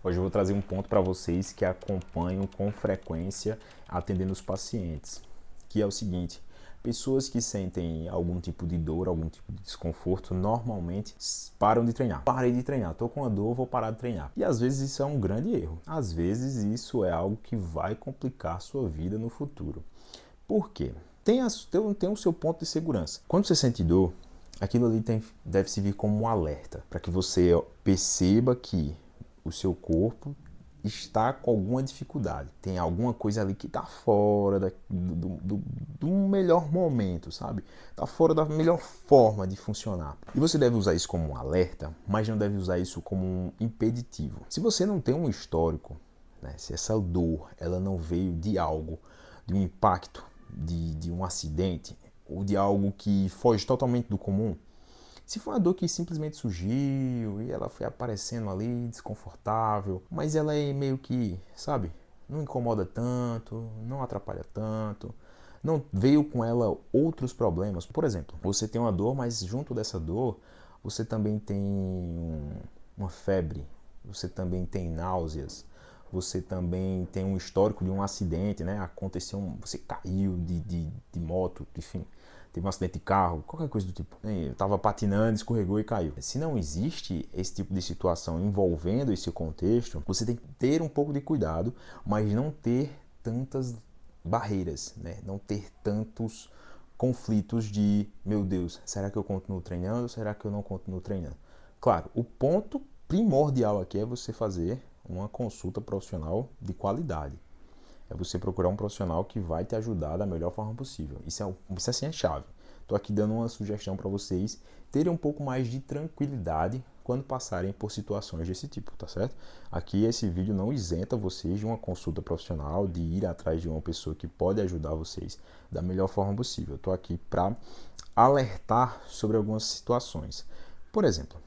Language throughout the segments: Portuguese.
Hoje eu vou trazer um ponto para vocês que acompanham com frequência atendendo os pacientes, que é o seguinte: pessoas que sentem algum tipo de dor, algum tipo de desconforto, normalmente param de treinar. Parei de treinar, tô com uma dor, vou parar de treinar. E às vezes isso é um grande erro. Às vezes isso é algo que vai complicar a sua vida no futuro. Por quê? Tem o seu ponto de segurança. Quando você sente dor, aquilo ali deve servir como um alerta, para que você perceba que o seu corpo está com alguma dificuldade. Tem alguma coisa ali que está fora do melhor momento, sabe? Está fora da melhor forma de funcionar. E você deve usar isso como um alerta, mas não deve usar isso como um impeditivo. Se você não tem um histórico, né, se essa dor ela não veio de algo, de um impacto, de um acidente, ou de algo que foge totalmente do comum, se for uma dor que simplesmente surgiu e ela foi aparecendo ali desconfortável, mas ela é meio que, sabe, não incomoda tanto, não atrapalha tanto, não veio com ela outros problemas. Por exemplo, você tem uma dor, mas junto dessa dor você também tem uma febre, você também tem náuseas, você também tem um histórico de um acidente, né? Aconteceu, você caiu de moto, enfim, teve um acidente de carro, qualquer coisa do tipo. Eu estava patinando, escorregou e caiu. Se não existe esse tipo de situação envolvendo esse contexto, você tem que ter um pouco de cuidado, mas não ter tantas barreiras, né? Não ter tantos conflitos de, meu Deus, será que eu continuo treinando? Será que eu não continuo treinando? Claro, o ponto primordial aqui é você fazer uma consulta profissional de qualidade. É você procurar um profissional que vai te ajudar da melhor forma possível. Isso assim é chave. Estou aqui dando uma sugestão para vocês terem um pouco mais de tranquilidade quando passarem por situações desse tipo, tá certo? Aqui esse vídeo não isenta vocês de uma consulta profissional, de ir atrás de uma pessoa que pode ajudar vocês da melhor forma possível. Estou aqui para alertar sobre algumas situações. Por exemplo,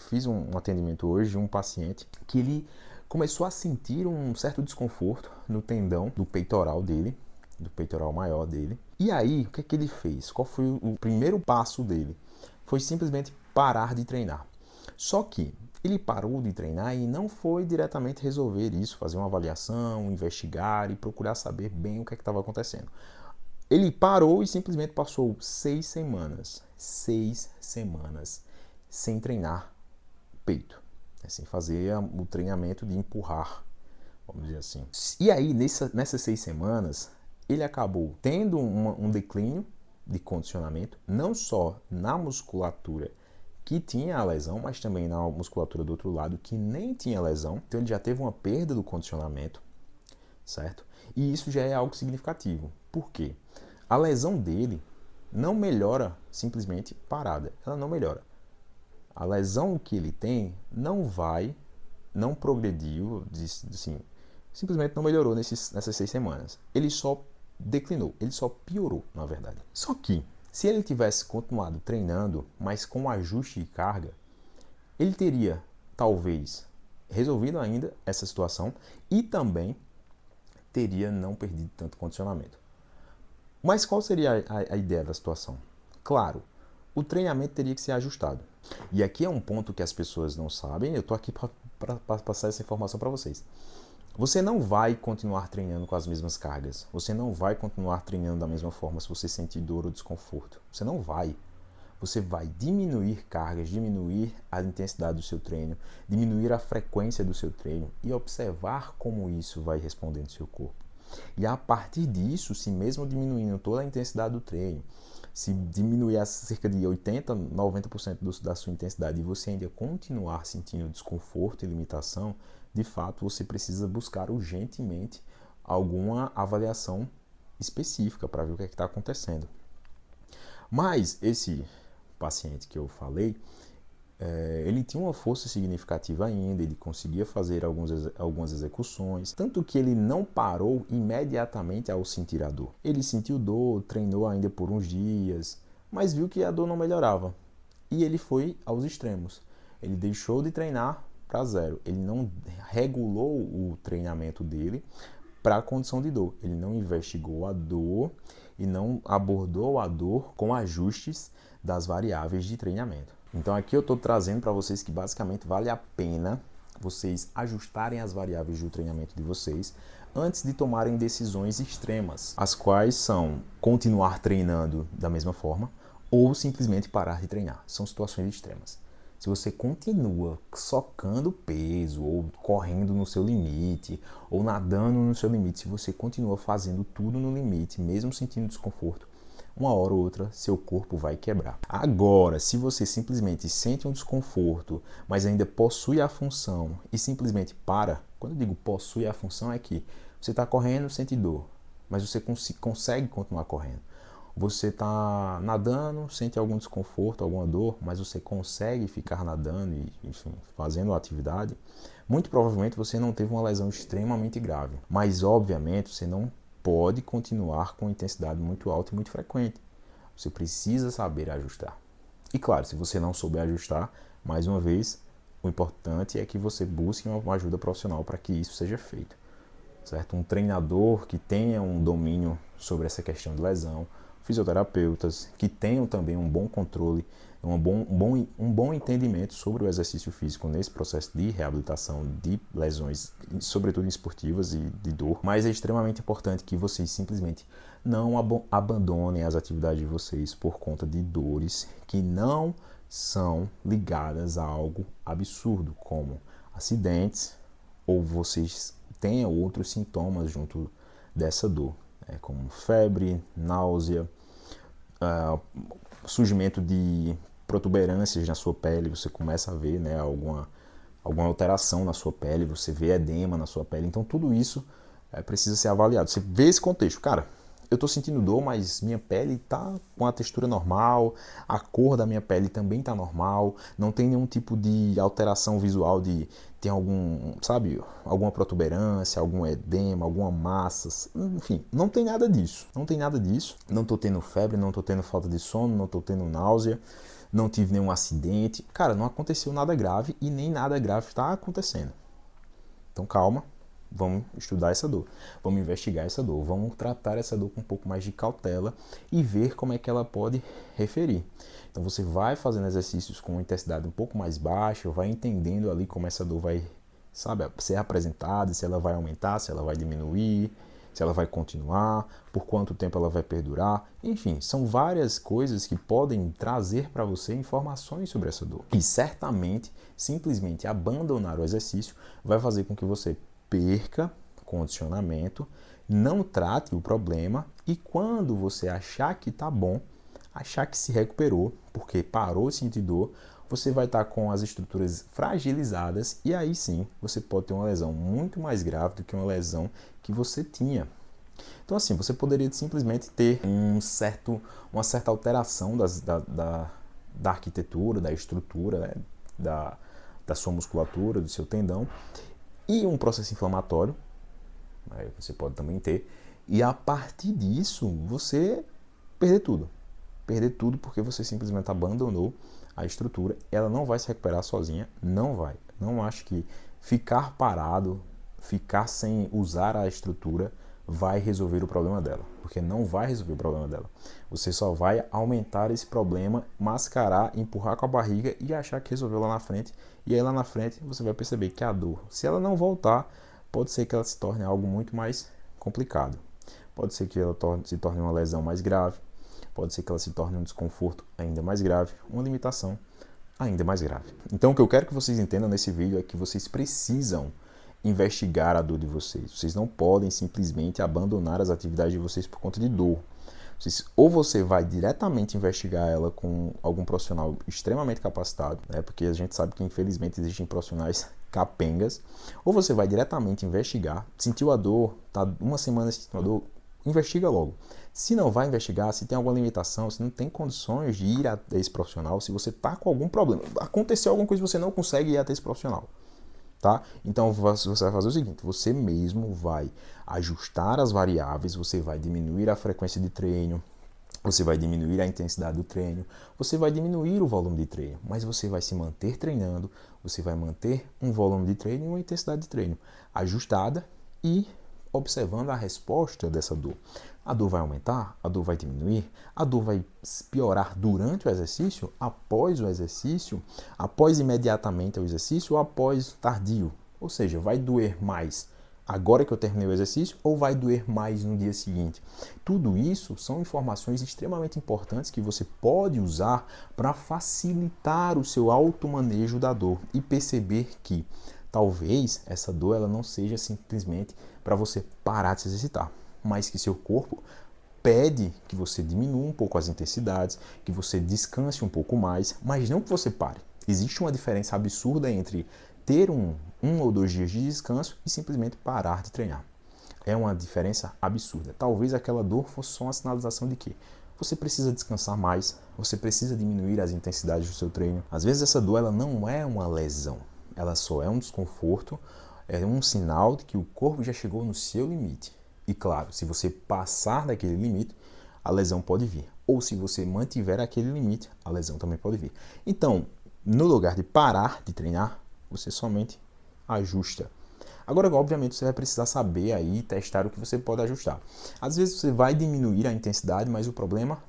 fiz um atendimento hoje de um paciente que ele começou a sentir um certo desconforto no tendão do peitoral dele, do peitoral maior dele. E aí, o que é que ele fez? Qual foi o primeiro passo dele? Foi simplesmente parar de treinar. Só que ele parou de treinar e não foi diretamente resolver isso, fazer uma avaliação, investigar e procurar saber bem o que é estava acontecendo. Ele parou e simplesmente passou 6 semanas. 6 semanas sem treinar peito, né, sem fazer o treinamento de empurrar, vamos dizer assim. E aí, nessas 6 semanas, ele acabou tendo um declínio de condicionamento, não só na musculatura que tinha a lesão, mas também na musculatura do outro lado que nem tinha lesão. Então ele já teve uma perda do condicionamento, certo? E isso já é algo significativo. Por quê? A lesão dele não melhora simplesmente parada, ela não melhora. A lesão que ele tem não progrediu, assim, simplesmente não melhorou nessas 6 semanas. Ele só declinou, ele só piorou, na verdade. Só que, se ele tivesse continuado treinando, mas com ajuste de carga, ele teria, talvez, resolvido ainda essa situação e também teria não perdido tanto condicionamento. Mas qual seria a ideia da situação? Claro, o treinamento teria que ser ajustado. E aqui é um ponto que as pessoas não sabem, eu estou aqui para passar essa informação para vocês. Você não vai continuar treinando com as mesmas cargas. Você não vai continuar treinando da mesma forma se você sentir dor ou desconforto. Você não vai. Você vai diminuir cargas, diminuir a intensidade do seu treino, diminuir a frequência do seu treino e observar como isso vai responder no seu corpo. E a partir disso, se mesmo diminuindo toda a intensidade do treino, se diminuir a cerca de 80, 90% da sua intensidade e você ainda continuar sentindo desconforto e limitação, de fato você precisa buscar urgentemente alguma avaliação específica para ver o que está acontecendo. Mas esse paciente que eu falei, ele tinha uma força significativa ainda, ele conseguia fazer algumas execuções, tanto que ele não parou imediatamente ao sentir a dor. Ele sentiu dor, treinou ainda por uns dias, mas viu que a dor não melhorava. E ele foi aos extremos. Ele deixou de treinar para zero. Ele não regulou o treinamento dele para a condição de dor. Ele não investigou a dor e não abordou a dor com ajustes das variáveis de treinamento. Então aqui eu estou trazendo para vocês que basicamente vale a pena vocês ajustarem as variáveis do treinamento de vocês antes de tomarem decisões extremas, as quais são continuar treinando da mesma forma ou simplesmente parar de treinar. São situações extremas. Se você continua socando peso, ou correndo no seu limite, ou nadando no seu limite, se você continua fazendo tudo no limite, mesmo sentindo desconforto, uma hora ou outra seu corpo vai quebrar. Agora, se você simplesmente sente um desconforto, mas ainda possui a função e simplesmente para, quando eu digo possui a função é que você está correndo, sente dor, mas você consegue continuar correndo. Você está nadando, sente algum desconforto, alguma dor, mas você consegue ficar nadando e, enfim, fazendo a atividade. Muito provavelmente você não teve uma lesão extremamente grave, mas obviamente você não pode continuar com intensidade muito alta e muito frequente. Você precisa saber ajustar. E claro, se você não souber ajustar, mais uma vez, o importante é que você busque uma ajuda profissional para que isso seja feito. Certo? Um treinador que tenha um domínio sobre essa questão de lesão, fisioterapeutas que tenham também um bom controle, um bom entendimento sobre o exercício físico nesse processo de reabilitação de lesões, sobretudo esportivas e de dor. Mas é extremamente importante que vocês simplesmente não abandonem as atividades de vocês por conta de dores que não são ligadas a algo absurdo, como acidentes ou vocês tenham outros sintomas junto dessa dor, como febre, náusea, surgimento de protuberâncias na sua pele, você começa a ver alguma alteração na sua pele, você vê edema na sua pele, então tudo isso precisa ser avaliado. Você vê esse contexto, cara, eu estou sentindo dor, mas minha pele está com a textura normal, a cor da minha pele também está normal, não tem nenhum tipo de alteração visual de tem alguma protuberância, algum edema, alguma massa, enfim, não tem nada disso, não estou tendo febre, não estou tendo falta de sono, não estou tendo náusea, não tive nenhum acidente, cara, não aconteceu nada grave e nem nada grave está acontecendo. Então calma. Vamos estudar essa dor, vamos investigar essa dor, vamos tratar essa dor com um pouco mais de cautela e ver como é que ela pode referir. Então você vai fazendo exercícios com intensidade um pouco mais baixa, vai entendendo ali como essa dor vai, ser apresentada, se ela vai aumentar, se ela vai diminuir, se ela vai continuar, por quanto tempo ela vai perdurar. Enfim, são várias coisas que podem trazer para você informações sobre essa dor. E certamente, simplesmente abandonar o exercício vai fazer com que você perca condicionamento, não trate o problema e quando você achar que tá bom, achar que se recuperou, porque parou de sentir dor, você vai estar com as estruturas fragilizadas e aí sim você pode ter uma lesão muito mais grave do que uma lesão que você tinha. Então assim, você poderia simplesmente ter uma certa alteração da arquitetura, da estrutura, da sua musculatura, do seu tendão, e um processo inflamatório, você pode também ter, e a partir disso você perder tudo porque você simplesmente abandonou a estrutura, ela não vai se recuperar sozinha, não vai. Não acho que ficar parado, ficar sem usar a estrutura vai resolver o problema dela, porque não vai resolver o problema dela. Você só vai aumentar esse problema, mascarar, empurrar com a barriga e achar que resolveu lá na frente. E aí lá na frente você vai perceber que a dor, se ela não voltar, pode ser que ela se torne algo muito mais complicado. Pode ser que ela se torne uma lesão mais grave, pode ser que ela se torne um desconforto ainda mais grave, uma limitação ainda mais grave. Então o que eu quero que vocês entendam nesse vídeo é que vocês precisam investigar a dor de vocês. Vocês não podem simplesmente abandonar as atividades de vocês por conta de dor. Ou você vai diretamente investigar ela com algum profissional extremamente capacitado, porque a gente sabe que infelizmente existem profissionais capengas, ou você vai diretamente investigar, sentiu a dor, tá uma semana sentindo a dor, investiga logo. Se não vai investigar, se tem alguma limitação, se não tem condições de ir até esse profissional, se você tá com algum problema, aconteceu alguma coisa que você não consegue ir até esse profissional. Tá? Então você vai fazer o seguinte, você mesmo vai ajustar as variáveis, você vai diminuir a frequência de treino, você vai diminuir a intensidade do treino, você vai diminuir o volume de treino, mas você vai se manter treinando, você vai manter um volume de treino e uma intensidade de treino ajustada e observando a resposta dessa dor. A dor vai aumentar? A dor vai diminuir? A dor vai piorar durante o exercício? Após o exercício? Após imediatamente o exercício ou após tardio? Ou seja, vai doer mais agora que eu terminei o exercício ou vai doer mais no dia seguinte? Tudo isso são informações extremamente importantes que você pode usar para facilitar o seu automanejo da dor e perceber que talvez essa dor ela não seja simplesmente para você parar de se exercitar, mas que seu corpo pede que você diminua um pouco as intensidades, que você descanse um pouco mais, mas não que você pare. Existe uma diferença absurda entre ter um ou 2 dias de descanso e simplesmente parar de treinar. É uma diferença absurda. Talvez aquela dor fosse só uma sinalização de que você precisa descansar mais, você precisa diminuir as intensidades do seu treino. Às vezes essa dor ela não é uma lesão, ela só é um desconforto, é um sinal de que o corpo já chegou no seu limite. E claro, se você passar daquele limite, a lesão pode vir. Ou se você mantiver aquele limite, a lesão também pode vir. Então, no lugar de parar de treinar, você somente ajusta. Agora, obviamente, você vai precisar saber aí, testar o que você pode ajustar. Às vezes você vai diminuir a intensidade, mas o problema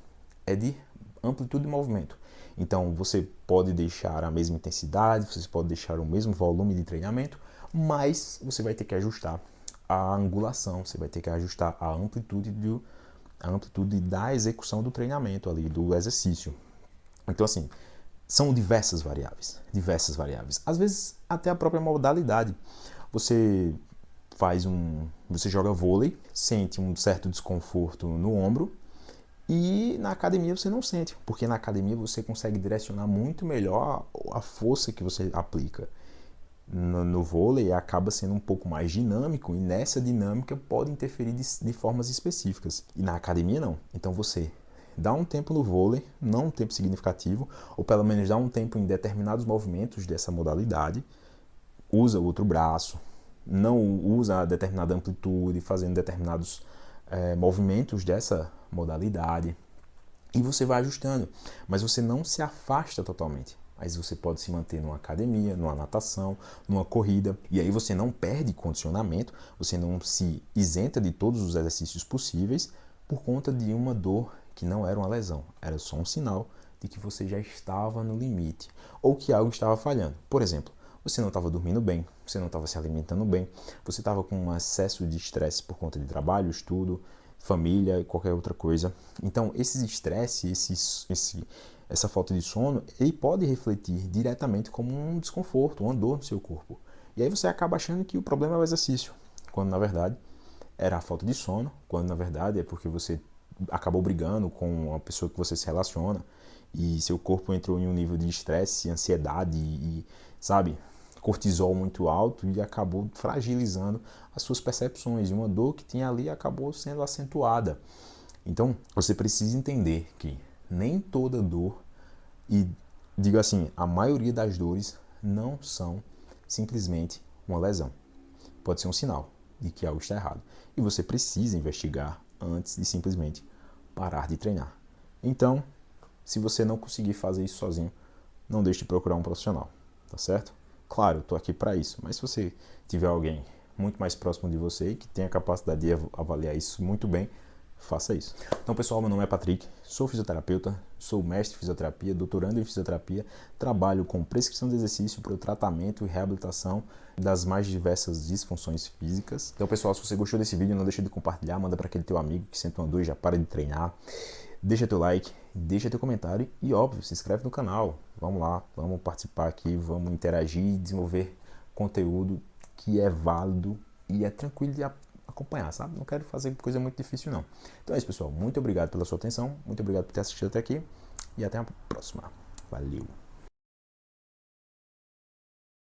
é de amplitude de movimento. Então, você pode deixar a mesma intensidade, você pode deixar o mesmo volume de treinamento, mas você vai ter que ajustar a angulação, você vai ter que ajustar a amplitude da execução do treinamento ali, do exercício. Então, assim, são diversas variáveis. Às vezes, até a própria modalidade. Você joga vôlei, sente um certo desconforto no ombro e na academia você não sente, porque na academia você consegue direcionar muito melhor a força que você aplica. No vôlei acaba sendo um pouco mais dinâmico e nessa dinâmica pode interferir de formas específicas. E na academia não. Então você dá um tempo no vôlei, não um tempo significativo, ou pelo menos dá um tempo em determinados movimentos dessa modalidade, usa o outro braço, não usa determinada amplitude, fazendo determinados movimentos dessa modalidade, e você vai ajustando, mas você não se afasta totalmente. Mas você pode se manter numa academia, numa natação, numa corrida, e aí você não perde condicionamento, você não se isenta de todos os exercícios possíveis por conta de uma dor que não era uma lesão, era só um sinal de que você já estava no limite ou que algo estava falhando. Por exemplo, você não estava dormindo bem, você não estava se alimentando bem, você estava com um excesso de estresse por conta de trabalho, estudo, família e qualquer outra coisa. Então, esses estresse, essa falta de sono, ele pode refletir diretamente como um desconforto, uma dor no seu corpo. E aí você acaba achando que o problema é o exercício, quando na verdade era a falta de sono, quando na verdade é porque você acabou brigando com a pessoa que você se relaciona e seu corpo entrou em um nível de estresse, ansiedade e, sabe, cortisol muito alto e acabou fragilizando as suas percepções e uma dor que tinha ali acabou sendo acentuada. Então, você precisa entender que nem toda dor, e digo assim, a maioria das dores não são simplesmente uma lesão. Pode ser um sinal de que algo está errado. E você precisa investigar antes de simplesmente parar de treinar. Então, se você não conseguir fazer isso sozinho, não deixe de procurar um profissional, tá certo? Claro, eu estou aqui para isso, mas se você tiver alguém muito mais próximo de você e que tenha a capacidade de avaliar isso muito bem, faça isso. Então, pessoal, meu nome é Patrick, sou fisioterapeuta, sou mestre em fisioterapia, doutorando em fisioterapia, trabalho com prescrição de exercício para o tratamento e reabilitação das mais diversas disfunções físicas. Então, pessoal, se você gostou desse vídeo, não deixa de compartilhar, manda para aquele teu amigo que sente uma dor e já para de treinar. Deixa teu like, deixa teu comentário e, óbvio, se inscreve no canal. Vamos lá, vamos participar aqui, vamos interagir e desenvolver conteúdo que é válido e é tranquilo de acompanhar, sabe? Não quero fazer coisa muito difícil, não. Então é isso, pessoal. Muito obrigado pela sua atenção, muito obrigado por ter assistido até aqui e até a próxima. Valeu!